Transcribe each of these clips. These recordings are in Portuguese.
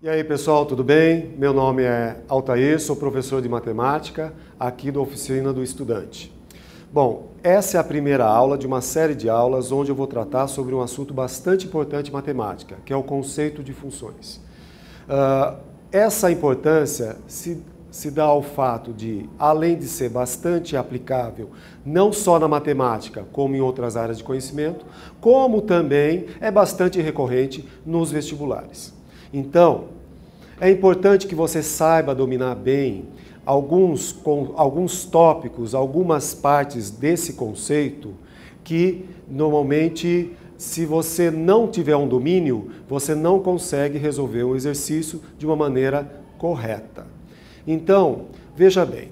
E aí pessoal, tudo bem? Meu nome é Altair, sou professor de matemática aqui da Oficina do Estudante. Bom, essa é a primeira aula de uma série de aulas onde eu vou tratar sobre um assunto bastante importante em matemática, que é o conceito de funções. Essa importância se dá ao fato de, além de ser bastante aplicável, não só na matemática, como em outras áreas de conhecimento, como também é bastante recorrente nos vestibulares. Então, é importante que você saiba dominar bem alguns tópicos, algumas partes desse conceito que, normalmente, se você não tiver um domínio, você não consegue resolver o exercício de uma maneira correta. Então, veja bem,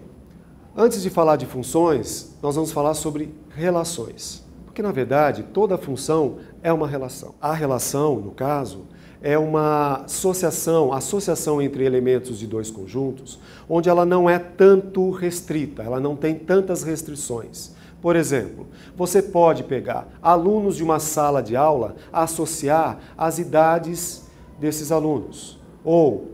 antes de falar de funções, nós vamos falar sobre relações. Porque, na verdade, toda função é uma relação. A relação, no caso, é uma associação entre elementos de dois conjuntos, onde ela não é tanto restrita, ela não tem tantas restrições. Por exemplo, você pode pegar alunos de uma sala de aula, associar as idades desses alunos, ou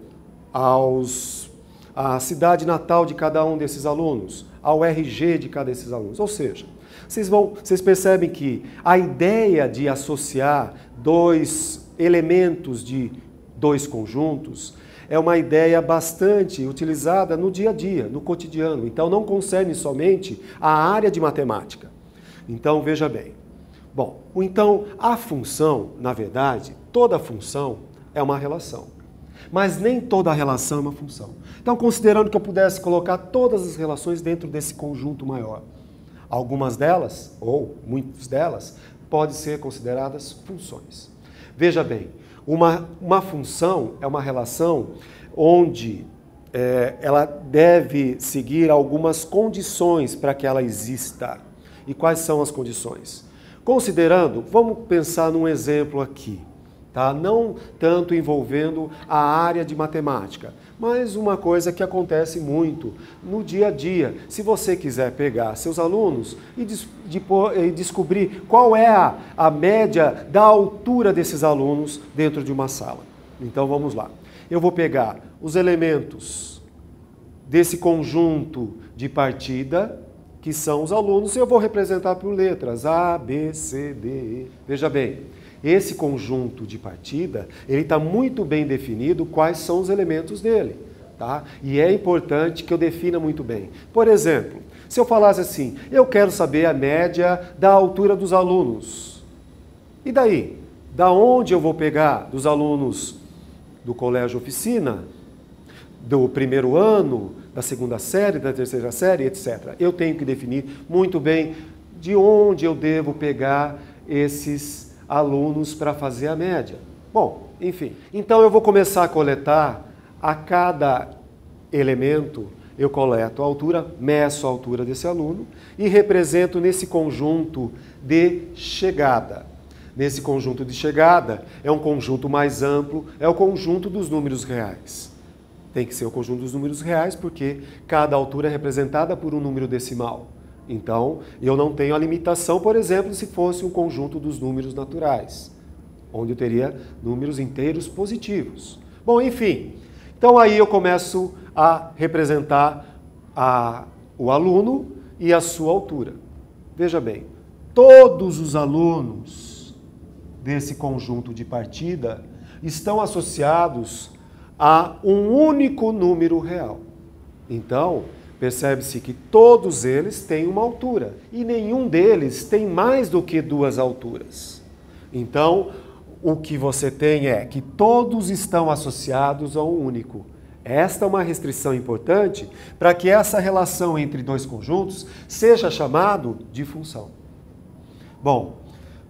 a cidade natal de cada um desses alunos, ao RG de cada desses alunos. Ou seja, vocês percebem que a ideia de associar dois elementos de dois conjuntos é uma ideia bastante utilizada no dia a dia, no cotidiano. Então, não concerne somente a área de matemática. Então, veja bem. Bom, então, a função, na verdade, toda função é uma relação. Mas nem toda relação é uma função. Então, considerando que eu pudesse colocar todas as relações dentro desse conjunto maior, algumas delas, ou muitas delas, podem ser consideradas funções. Veja bem, uma função é uma relação onde ela deve seguir algumas condições para que ela exista. E quais são as condições? Considerando, vamos pensar num exemplo aqui, tá? Não tanto envolvendo a área de matemática, mas uma coisa que acontece muito no dia a dia. Se você quiser pegar seus alunos e descobrir qual é a média da altura desses alunos dentro de uma sala. Então vamos lá. Eu vou pegar os elementos desse conjunto de partida, que são os alunos, e eu vou representar por letras A, B, C, D, E. Veja bem, esse conjunto de partida, ele está muito bem definido quais são os elementos dele, tá? E é importante que eu defina muito bem. Por exemplo, se eu falasse assim, eu quero saber a média da altura dos alunos. E daí? Da onde eu vou pegar dos alunos do colégio oficina, do primeiro ano, da segunda série, da terceira série, etc. Eu tenho que definir muito bem de onde eu devo pegar esses alunos para fazer a média. Bom, enfim. Então eu vou começar a coletar a cada elemento, eu coleto a altura, meço a altura desse aluno e represento nesse conjunto de chegada. Nesse conjunto de chegada é um conjunto mais amplo, é o conjunto dos números reais. Tem que ser o conjunto dos números reais porque cada altura é representada por um número decimal. Então, eu não tenho a limitação, por exemplo, se fosse um conjunto dos números naturais, onde eu teria números inteiros positivos. Bom, enfim, então aí eu começo a representar o aluno e a sua altura. Veja bem, todos os alunos desse conjunto de partida estão associados a um único número real. Então, percebe-se que todos eles têm uma altura e nenhum deles tem mais do que duas alturas. Então, o que você tem é que todos estão associados a um único. Esta é uma restrição importante para que essa relação entre dois conjuntos seja chamado de função. Bom,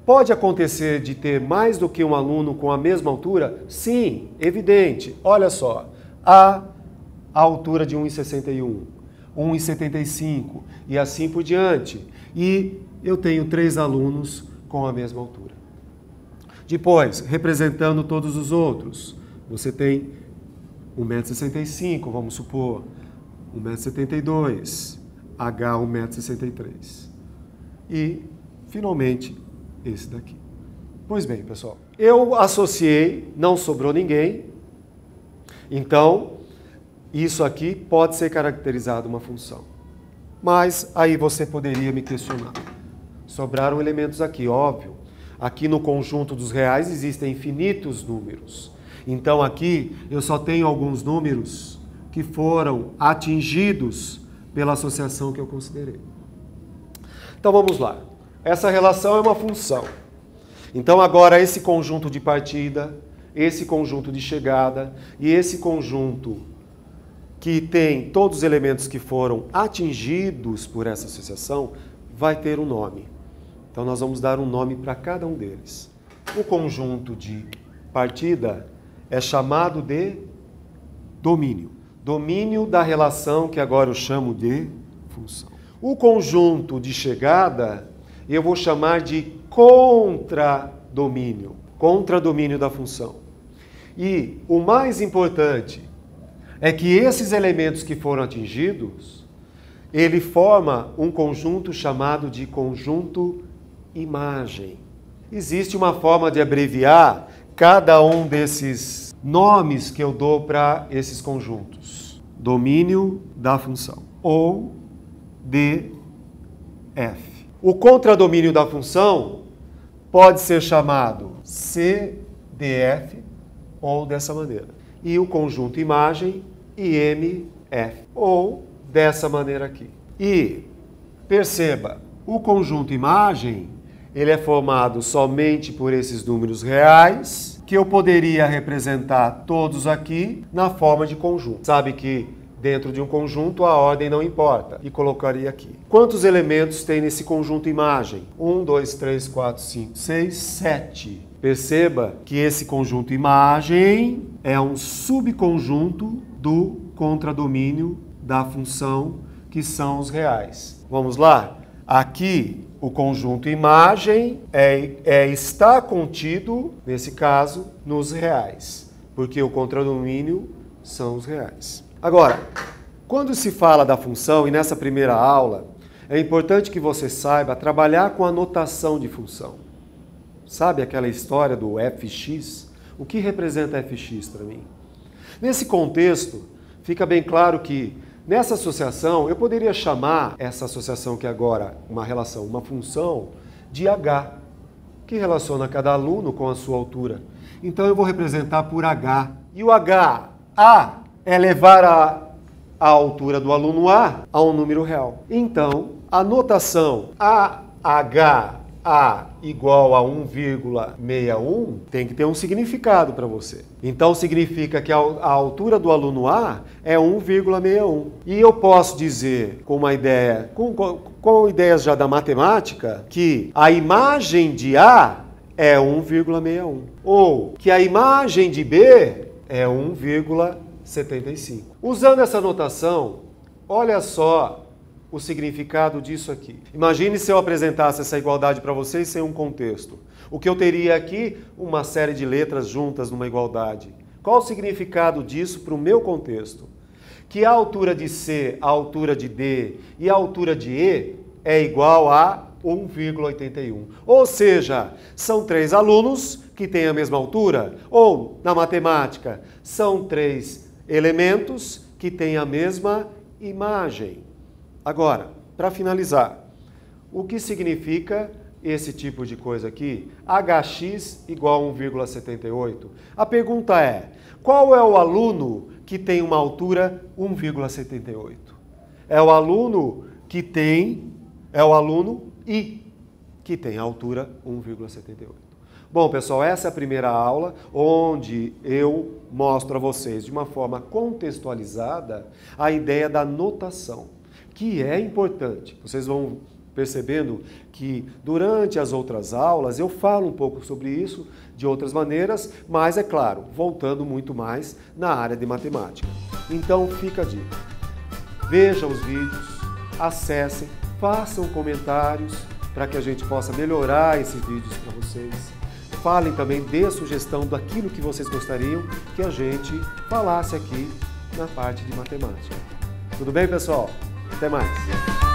pode acontecer de ter mais do que um aluno com a mesma altura? Sim, evidente. Olha só, a altura de 1,61. 1,75 e assim por diante. E eu tenho 3 alunos com a mesma altura. Depois, representando todos os outros, você tem 1,65 m, vamos supor, 1,72 m, H 1,63 m. E, finalmente, esse daqui. Pois bem, pessoal, eu associei, não sobrou ninguém, Então, isso aqui pode ser caracterizado uma função. Mas aí você poderia me questionar. Sobraram elementos aqui, óbvio. Aqui no conjunto dos reais existem infinitos números. Então aqui eu só tenho alguns números que foram atingidos pela associação que eu considerei. Então vamos lá. Essa relação é uma função. Então agora esse conjunto de partida, esse conjunto de chegada e esse conjunto que tem todos os elementos que foram atingidos por essa associação vai ter um nome. Então nós vamos dar um nome para cada um deles. O conjunto de partida é chamado de domínio. Domínio da relação que agora eu chamo de função. O conjunto de chegada eu vou chamar de contradomínio. Contradomínio da função. E o mais importante é que esses elementos que foram atingidos, ele forma um conjunto chamado de conjunto imagem. Existe uma forma de abreviar cada um desses nomes que eu dou para esses conjuntos. Domínio da função, ou DF. O contradomínio da função pode ser chamado CDF ou dessa maneira. E o conjunto imagem, IMF, ou dessa maneira aqui. E perceba, o conjunto imagem, ele é formado somente por esses números reais, que eu poderia representar todos aqui na forma de conjunto. Sabe que dentro de um conjunto a ordem não importa, e colocaria aqui. Quantos elementos tem nesse conjunto imagem? 1, 2, 3, 4, 5, 6, 7. Perceba que esse conjunto imagem é um subconjunto do contradomínio da função, que são os reais. Vamos lá? Aqui, o conjunto imagem está contido, nesse caso, nos reais, porque o contradomínio são os reais. Agora, quando se fala da função, e nessa primeira aula, é importante que você saiba trabalhar com a notação de função. Sabe aquela história do fx? O que representa fx para mim? Nesse contexto, fica bem claro que nessa associação, eu poderia chamar essa associação que agora uma relação, uma função, de H, que relaciona cada aluno com a sua altura. Então eu vou representar por H. E o H, A, é levar a altura do aluno A a um número real. Então, a notação AHA igual a 1,61 tem que ter um significado para você. Então significa que a altura do aluno A é 1,61. E eu posso dizer com uma ideia, com ideias já da matemática, que a imagem de A é 1,61. Ou que a imagem de B é 1,75. Usando essa notação, olha só o significado disso aqui. Imagine se eu apresentasse essa igualdade para vocês sem um contexto. O que eu teria aqui? Uma série de letras juntas numa igualdade. Qual o significado disso para o meu contexto? Que a altura de C, a altura de D e a altura de E é igual a 1,81. Ou seja, são três alunos que têm a mesma altura. Ou, na matemática, são três elementos que têm a mesma imagem. Agora, para finalizar, o que significa esse tipo de coisa aqui? Hx igual a 1,78. A pergunta é, qual é o aluno que tem uma altura 1,78? É o aluno I, que tem a altura 1,78. Bom, pessoal, essa é a primeira aula onde eu mostro a vocês de uma forma contextualizada a ideia da notação, que é importante. Vocês vão percebendo que durante as outras aulas eu falo um pouco sobre isso de outras maneiras, mas é claro, voltando muito mais na área de matemática. Então fica a dica. Vejam os vídeos, acessem, façam comentários para que a gente possa melhorar esses vídeos para vocês. Falem também, dê sugestão daquilo que vocês gostariam que a gente falasse aqui na parte de matemática. Tudo bem, pessoal? Até mais!